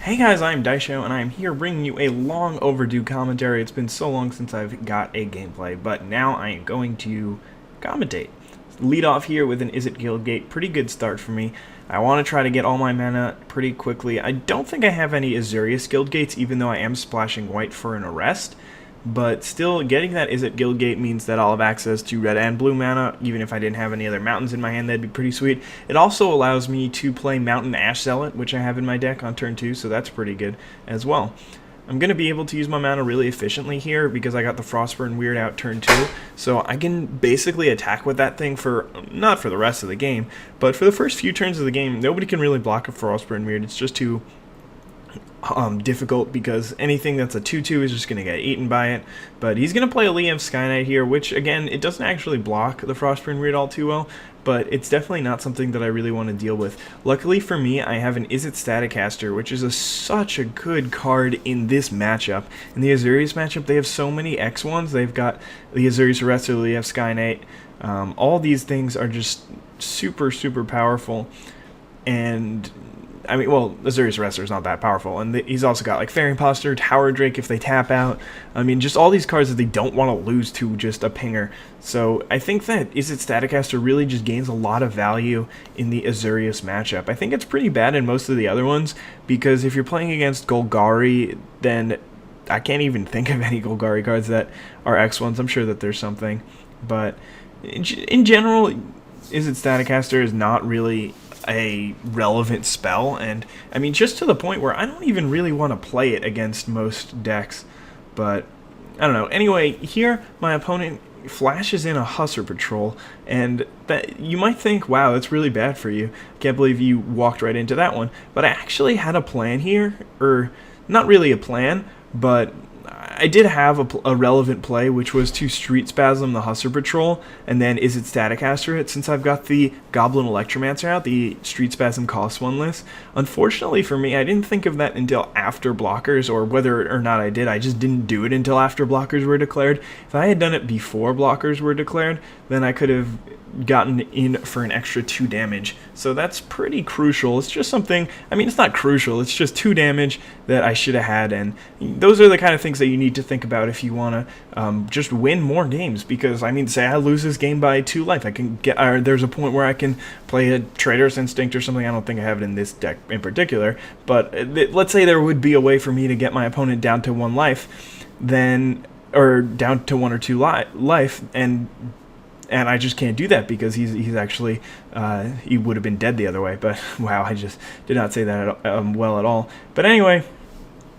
Hey guys, I'm Daisho, and I'm here bringing you a long overdue commentary. It's been so long since I've got a gameplay, but now I am going to commentate. Lead off here with an Is It Guildgate. Pretty good start for me. I want to try to get all my mana pretty quickly. I don't think I have any Azurius Guildgates, even though I am splashing white for an arrest. But still, getting that Is It Guildgate means that I'll have access to red and blue mana. Even if I didn't have any other mountains in my hand, that'd be pretty sweet. It also allows me to play Mountain Ash Zealot, which I have in my deck on turn 2, so that's pretty good as well. I'm going to be able to use my mana really efficiently here because I got the Frostburn Weird out turn 2, so I can basically attack with that thing for, not for the rest of the game, but for the first few turns of the game, nobody can really block a Frostburn Weird. It's just too difficult because anything that's a 2-2 is just going to get eaten by it. But he's going to play a Liam Sky Knight here, which again, it doesn't actually block the Frostburn Weird all too well, but it's definitely not something that I really want to deal with. Luckily for me, I have an Izzet Staticaster, which is such a good card in this matchup. In the Azurius matchup, they have so many X1s. They've got the Azurius Arrestor, the Liam Sky Knight. All these things are just super, super powerful. And I mean, well, Azurius Arrestor is not that powerful, and he's also got like Fairy Imposter, Tower Drake if they tap out. I mean, just all these cards that they don't want to lose to just a pinger. So I think that Izzet Staticaster really just gains a lot of value in the Azurius matchup. I think it's pretty bad in most of the other ones, because if you're playing against Golgari, then I can't even think of any Golgari cards that are X1s. I'm sure that there's something, but in general, Izzet Staticaster is not really a relevant spell, and I mean, just to the point where I don't even really want to play it against most decks. But I don't know. Anyway, here my opponent flashes in a Hussar Patrol, and that you might think, wow, that's really bad for you. Can't believe you walked right into that one. But I actually had a plan here, or not really a plan, but I did have a relevant play, which was to Street Spasm the Hussar Patrol, and then Izzet Staticaster it, since I've got the Goblin Electromancer out, the Street Spasm costs 1 list. Unfortunately for me, I didn't think of that until after blockers, or whether or not I did, I just didn't do it until after blockers were declared. If I had done it before blockers were declared, then I could have gotten in for an extra 2 damage. So that's pretty crucial. It's just something, I mean, it's not crucial, it's just 2 damage that I should have had, and those are the kind of things that you need to think about if you want to just win more games. Because, I mean, say I lose this game by 2 life, I can get, or there's a point where I can play a Traitor's Instinct or something. I don't think I have it in this deck in particular, but let's say there would be a way for me to get my opponent down to 1 life, then, or down to 1 or 2 life, and I just can't do that because he's actually, he would have been dead the other way. But wow, I just did not say that well at all. But anyway,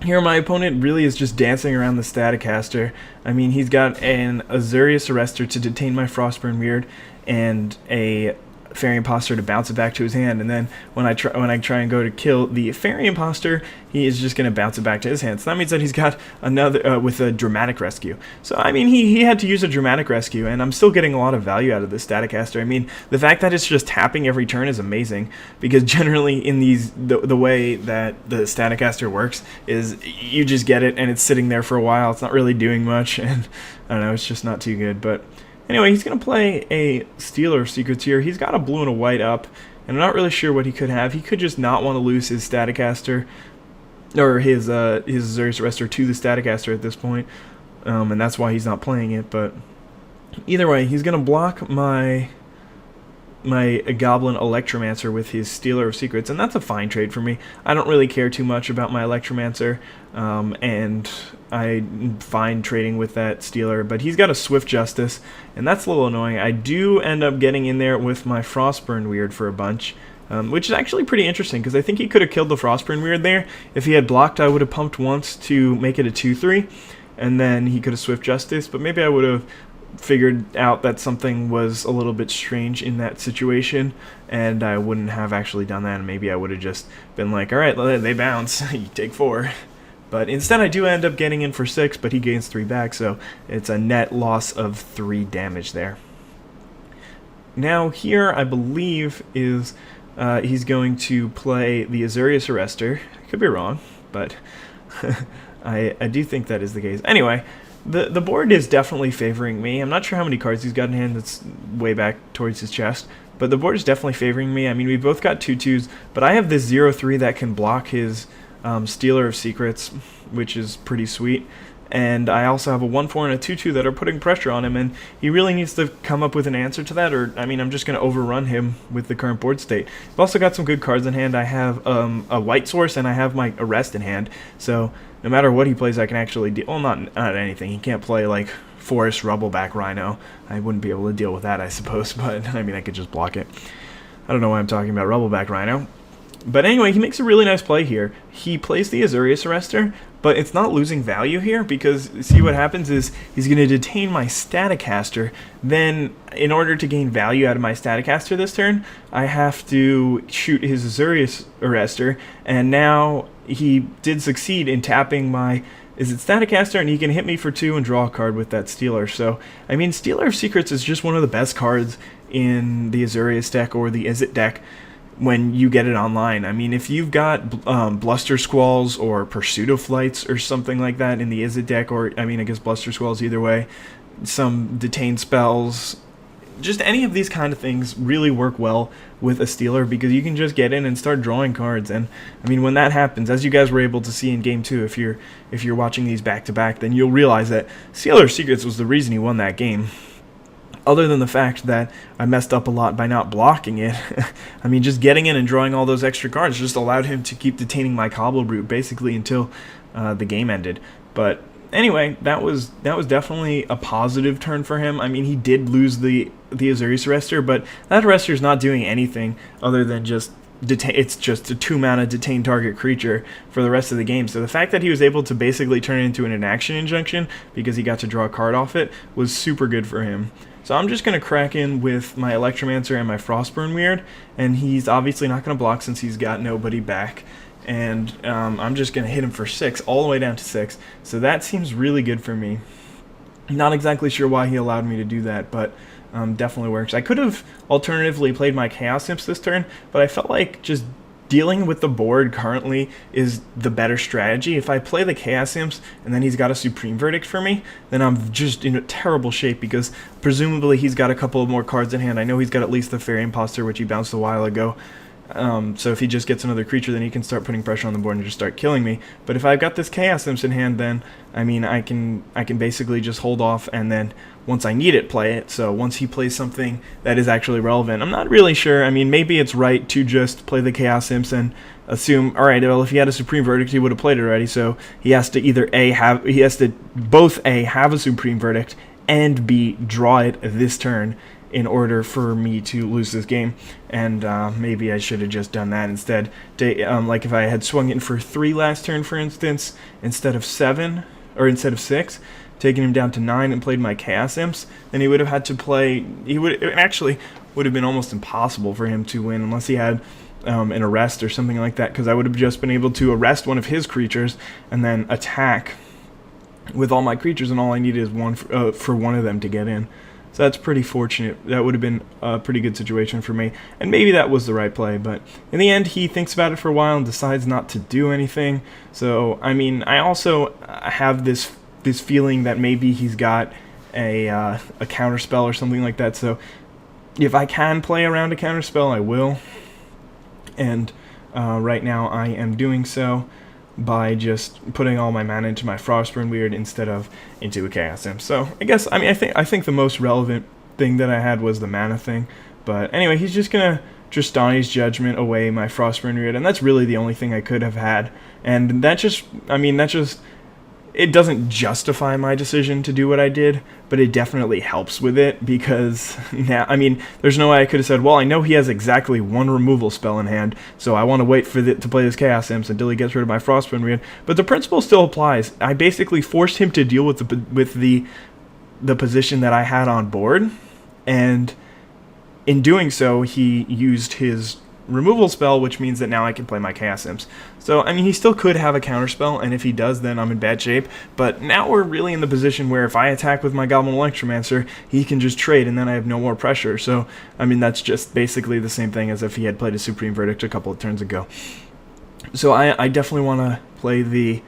here my opponent really is just dancing around the Staticaster. I mean, he's got an Azurius Arrestor to detain my Frostburn Weird, and a Fairy Imposter to bounce it back to his hand, and then when I try and go to kill the Fairy Imposter, he is just going to bounce it back to his hand. So that means that he's got another with a Dramatic Rescue. So I mean, he had to use a Dramatic Rescue, and I'm still getting a lot of value out of this Staticaster. I mean, the fact that it's just tapping every turn is amazing, because generally in these the way that the Staticaster works is you just get it and it's sitting there for a while. It's not really doing much, and I don't know, it's just not too good. But anyway, he's going to play a Stealer of Secrets here. He's got a blue and a white up, and I'm not really sure what he could have. He could just not want to lose his Staticaster, or his Azurius Arrestor to the Staticaster at this point, and that's why he's not playing it. But either way, he's going to block my Goblin Electromancer with his Stealer of Secrets, and that's a fine trade for me. I don't really care too much about my Electromancer, and I'm fine trading with that Stealer, but he's got a Swift Justice, and that's a little annoying. I do end up getting in there with my Frostburn Weird for a bunch, which is actually pretty interesting, because I think he could have killed the Frostburn Weird there. If he had blocked, I would have pumped once to make it a 2-3, and then he could have Swift Justice, but maybe I would have figured out that something was a little bit strange in that situation, and I wouldn't have actually done that, and maybe I would have just been like, alright, they bounce, you take 4. But instead I do end up getting in for 6, but he gains 3 back, so it's a net loss of 3 damage there. Now here, I believe, is he's going to play the Azurius Arrestor. I could be wrong, but I do think that is the case. Anyway, the board is definitely favoring me. I'm not sure how many cards he's got in hand. That's way back towards his chest. But the board is definitely favoring me. I mean, we both got 2/2s, but I have this 0/3 that can block his Stealer of Secrets, which is pretty sweet. And I also have a 1/4 and a 2/2 that are putting pressure on him, and he really needs to come up with an answer to that, or, I mean, I'm just going to overrun him with the current board state. I've also got some good cards in hand. I have a White Source, and I have my Arrest in hand, so no matter what he plays, I can actually deal. Well, not anything. He can't play, like, Forest Rubbleback Rhino. I wouldn't be able to deal with that, I suppose, but, I mean, I could just block it. I don't know why I'm talking about Rubbleback Rhino. But anyway, he makes a really nice play here. He plays the Azurius Arrestor, but it's not losing value here, because see what happens is he's going to detain my Staticaster. Then, in order to gain value out of my Staticaster this turn, I have to shoot his Azurius Arrestor, and now he did succeed in tapping my Staticaster, and he can hit me for 2 and draw a card with that Stealer. So, I mean, Stealer of Secrets is just one of the best cards in the Azurius deck or the Izzet deck when you get it online. I mean, if you've got Bluster Squalls or Pursuit of Flights or something like that in the Izzet deck, or, I mean, I guess Bluster Squalls either way, some Detain spells, just any of these kind of things really work well with a Stealer, because you can just get in and start drawing cards. And, I mean, when that happens, as you guys were able to see in Game 2, if you're watching these back-to-back, then you'll realize that Stealer of Secrets was the reason he won that game. Other than the fact that I messed up a lot by not blocking it, I mean, just getting in and drawing all those extra cards just allowed him to keep detaining my Cobble Brute basically until the game ended. But anyway, that was definitely a positive turn for him. I mean, he did lose the Azurius Arrestor, but that Arrestor is not doing anything other than just it's just a 2-mana detain target creature for the rest of the game. So the fact that he was able to basically turn it into an inaction injunction because he got to draw a card off it was super good for him. So I'm just going to crack in with my Electromancer and my Frostburn Weird, and he's obviously not going to block since he's got nobody back. And I'm just going to hit him for 6, all the way down to 6. So that seems really good for me. Not exactly sure why he allowed me to do that, but definitely works. I could have alternatively played my Chaos Imps this turn, but I felt like just dealing with the board currently is the better strategy. If I play the Chaos Imps and then he's got a Supreme Verdict for me, then I'm just in a terrible shape, because presumably he's got a couple of more cards in hand. I know he's got at least the Fairy Imposter, which he bounced a while ago. So if he just gets another creature, then he can start putting pressure on the board and just start killing me. But if I've got this Chaos Imps in hand, then I mean, I can basically just hold off, and then once I need it, play it. So once he plays something that is actually relevant, I'm not really sure. I mean, maybe it's right to just play the Chaos Imps and assume, all right, well, if he had a Supreme Verdict, he would have played it already. So he has to either both A, have a Supreme Verdict, and B, draw it this turn in order for me to lose this game. And maybe I should have just done that instead. Like if I had swung in for 3 last turn, for instance, instead of 7, or instead of 6, taking him down to 9 and played my Chaos Imps, then he would have had to play, it actually would have been almost impossible for him to win unless he had an arrest or something like that, because I would have just been able to arrest one of his creatures and then attack with all my creatures, and all I needed is one for one of them to get in. So that's pretty fortunate. That would have been a pretty good situation for me, and maybe that was the right play, but in the end he thinks about it for a while and decides not to do anything. So I mean, I also have this feeling that maybe he's got a counterspell or something like that. So if I can play around a counterspell, I will, and right now I am doing so by just putting all my mana into my Frostburn Weird instead of into a Chaos Imp. So I guess, I mean, I think the most relevant thing that I had was the mana thing. But anyway, he's just gonna Tristani's Judgment away my Frostburn Weird, and that's really the only thing I could have had. And that just, I mean, that just, it doesn't justify my decision to do what I did, but it definitely helps with it, because now, I mean, there's no way I could have said, well, I know he has exactly 1 removal spell in hand, so I want to wait for to play this Chaos Imps until he gets rid of my Frostburn Weird. But the principle still applies. I basically forced him to deal with the position that I had on board, and in doing so, he used his removal spell, which means that now I can play my Chaos Imps. So, I mean, he still could have a counterspell, and if he does, then I'm in bad shape. But now we're really in the position where if I attack with my Goblin Electromancer, he can just trade, and then I have no more pressure. So, I mean, that's just basically the same thing as if he had played a Supreme Verdict a couple of turns ago. So I definitely want to play the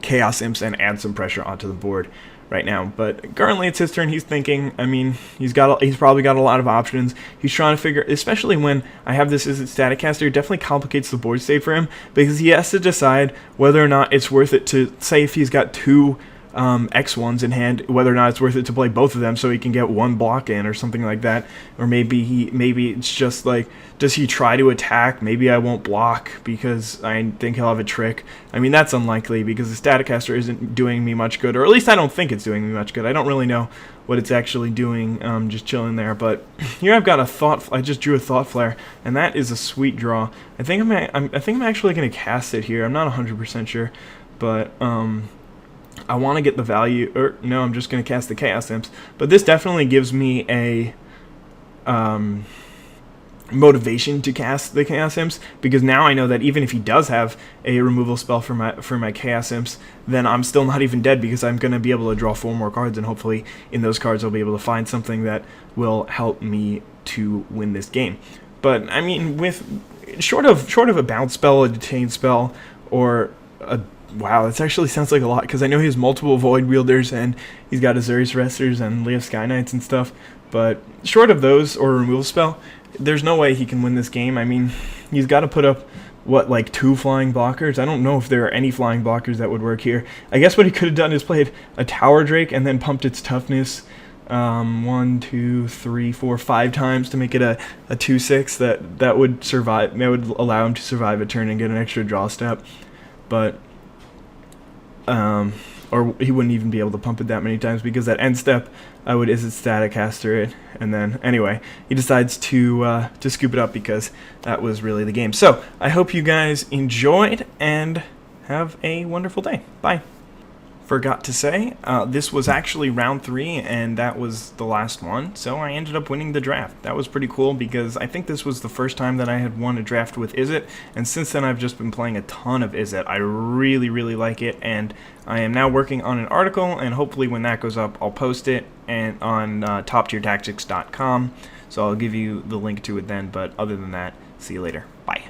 Chaos Imps and add some pressure onto the board. right now. But currently it's his turn. He's thinking. I mean, he's probably got a lot of options. He's trying to figure, especially when I have this as a static caster, it definitely complicates the board state for him, because he has to decide whether or not it's worth it to, say if he's got two X1s in hand, whether or not it's worth it to play both of them so he can get one block in or something like that. Or maybe it's just like, does he try to attack? Maybe I won't block because I think he'll have a trick. I mean, that's unlikely because the Staticaster isn't doing me much good, or at least I don't think it's doing me much good. I don't really know what it's actually doing, just chilling there. But here I've got a Thought. I just drew a Thought Flare, and that is a sweet draw. I think I'm actually going to cast it here. I'm not 100% sure, but I want to get the value, or no, I'm just going to cast the Chaos Imps. But this definitely gives me a motivation to cast the Chaos Imps, because now I know that even if he does have a removal spell for my Chaos Imps, then I'm still not even dead, because I'm going to be able to draw 4 more cards, and hopefully in those cards I'll be able to find something that will help me to win this game. But I mean, with short of a bounce spell, a detain spell, or a wow, this actually sounds like a lot, because I know he has multiple Void Wielders, and he's got Azurius Wrestlers and Lee of Sky Knights and stuff, but short of those, or a removal spell, there's no way he can win this game. I mean, he's got to put up, what, like 2 flying blockers? I don't know if there are any flying blockers that would work here. I guess what he could have done is played a Tower Drake and then pumped its toughness 1, 2, 3, 4, 5 times to make it a 2/6 that would survive. That would allow him to survive a turn and get an extra draw step, but or he wouldn't even be able to pump it that many times, because that end step I would Izzet Staticaster it, and then anyway he decides to scoop it up, because that was really the game. So I hope you guys enjoyed and have a wonderful day. Bye. Forgot to say, this was actually round 3, and that was the last one, so I ended up winning the draft. That was pretty cool, because I think this was the first time that I had won a draft with Izzet, and since then I've just been playing a ton of Izzet. I really, really like it, and I am now working on an article, and hopefully when that goes up, I'll post it and on toptiertactics.com, so I'll give you the link to it then, but other than that, see you later. Bye.